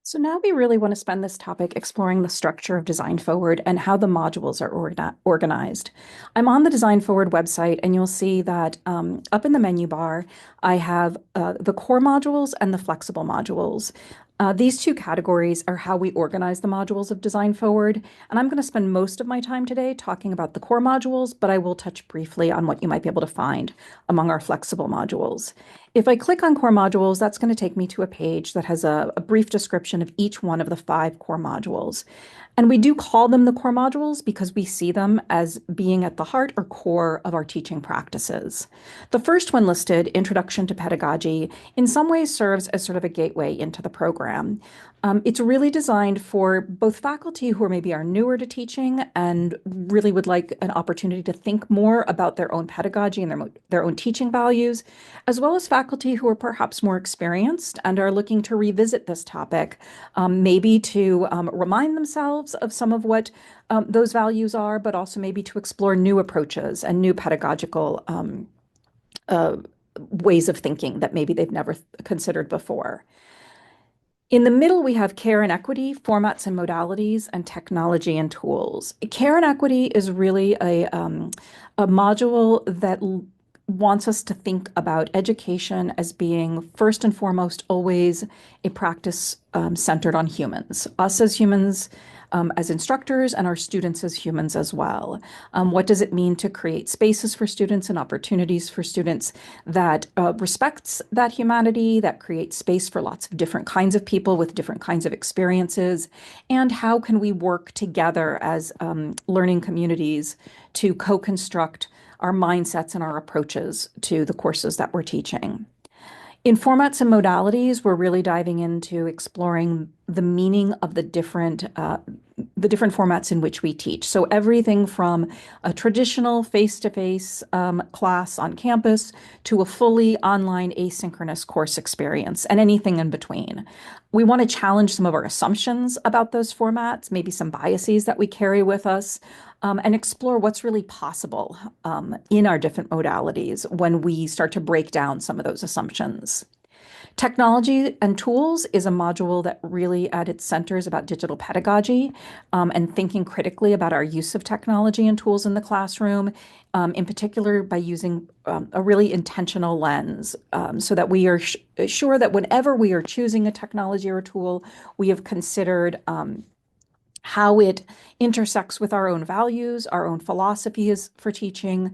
So now we really want to spend this topic exploring the structure of Design Forward and how the modules are organized. I'm on the Design Forward website, and you'll see that up in the menu bar, I have the core modules and the flexible modules. These two categories are how we organize the modules of Design Forward, and I'm going to spend most of my time today talking about the core modules, but I will touch briefly on what you might be able to find among our flexible modules. If I click on core modules, that's going to take me to a page that has a brief description of each one of the 5 core modules. And we do call them the core modules because we see them as being at the heart or core of our teaching practices. The first one listed, Introduction to Pedagogy, in some ways serves as sort of a gateway into the program. It's really designed for both faculty who are maybe are newer to teaching and really would like an opportunity to think more about their own pedagogy and their own teaching values, as well as faculty who are perhaps more experienced and are looking to revisit this topic, maybe to remind themselves of some of what those values are, but also maybe to explore new approaches and new pedagogical uh, ways of thinking that maybe they've never considered before. In the middle, we have care and equity, formats and modalities, and technology and tools. Care and equity is really a module that wants us to think about education as being first and foremost always a practice centered on humans, us as humans, as instructors, and our students as humans as well. What does it mean to create spaces for students and opportunities for students that respects that humanity, that creates space for lots of different kinds of people with different kinds of experiences? And how can we work together as learning communities to co-construct our mindsets and our approaches to the courses that we're teaching? In formats and modalities, we're really diving into exploring the meaning of the different formats in which we teach. So everything from a traditional face-to-face class on campus to a fully online asynchronous course experience and anything in between. We want to challenge some of our assumptions about those formats, maybe some biases that we carry with us, and explore what's really possible in our different modalities when we start to break down some of those assumptions. Technology and tools is a module that really at its center is about digital pedagogy and thinking critically about our use of technology and tools in the classroom, in particular by using a really intentional lens so that we are sure that whenever we are choosing a technology or a tool, we have considered how it intersects with our own values, our own philosophies for teaching.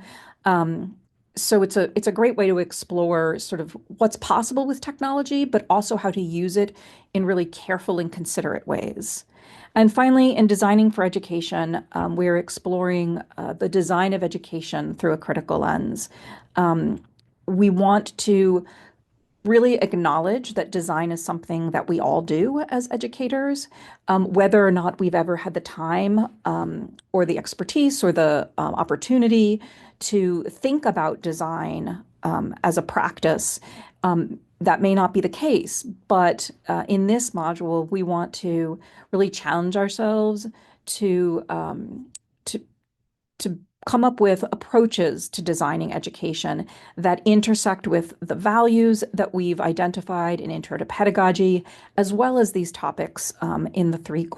So it's a great way to explore sort of what's possible with technology, but also how to use it in really careful and considerate ways. And finally, in designing for education, we're exploring the design of education through a critical lens. We want to really acknowledge that design is something that we all do as educators, whether or not we've ever had the time or the expertise or the opportunity to think about design as a practice. That may not be the case, but in this module, we want to really challenge ourselves to to to come up with approaches to designing education that intersect with the values that we've identified in Intro to Pedagogy, as well as these topics in the three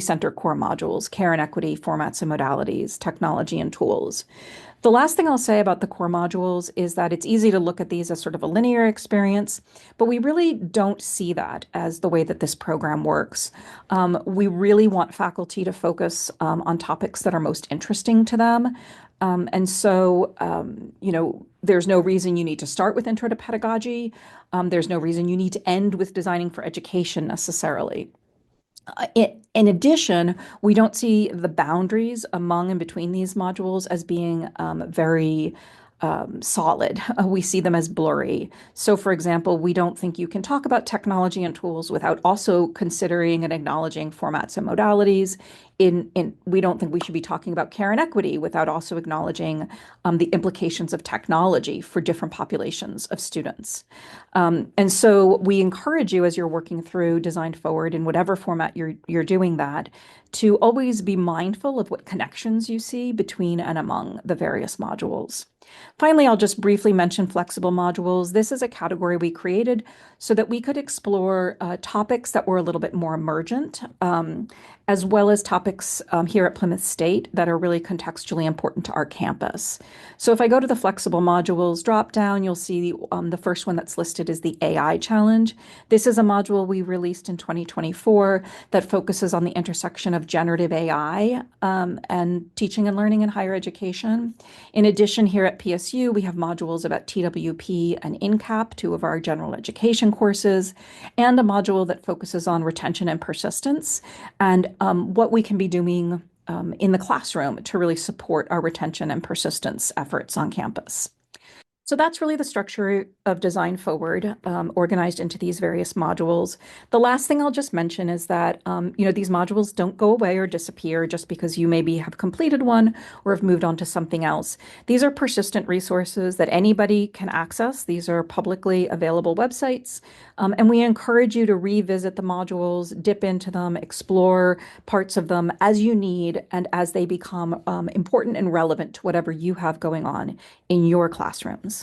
center core modules: care and equity, formats and modalities, technology and tools. The last thing I'll say about the core modules is that it's easy to look at these as sort of a linear experience, but we really don't see that as the way that this program works. We really want faculty to focus on topics that are most interesting to them. There's no reason you need to start with Intro to Pedagogy. There's no reason you need to end with Designing for Education necessarily. In addition, we don't see the boundaries among and between these modules as being very solid. We see them as blurry. So, for example, we don't think you can talk about technology and tools without also considering and acknowledging formats and modalities. We don't think we should be talking about care and equity without also acknowledging the implications of technology for different populations of students. And so we encourage you as you're working through Design Forward in whatever format you're doing that, to always be mindful of what connections you see between and among the various modules. Finally, I'll just briefly mention flexible modules. This is a category we created so that we could explore topics that were a little bit more emergent, as well as topics here at Plymouth State that are really contextually important to our campus. So if I go to the flexible modules dropdown, you'll see the first one that's listed is the AI challenge. This is a module we released in 2024 that focuses on the intersection of generative AI and teaching and learning in higher education. In addition, here at PSU, we have modules about TWP and INCAP, two of our general education courses, and a module that focuses on retention and persistence and what we can be doing in the classroom to really support our retention and persistence efforts on campus. So that's really the structure of Design Forward, organized into these various modules. The last thing I'll just mention is that, these modules don't go away or disappear just because you maybe have completed one or have moved on to something else. These are persistent resources that anybody can access. These are publicly available websites, and we encourage you to revisit the modules, dip into them, explore parts of them as you need and as they become important and relevant to whatever you have going on in your classrooms.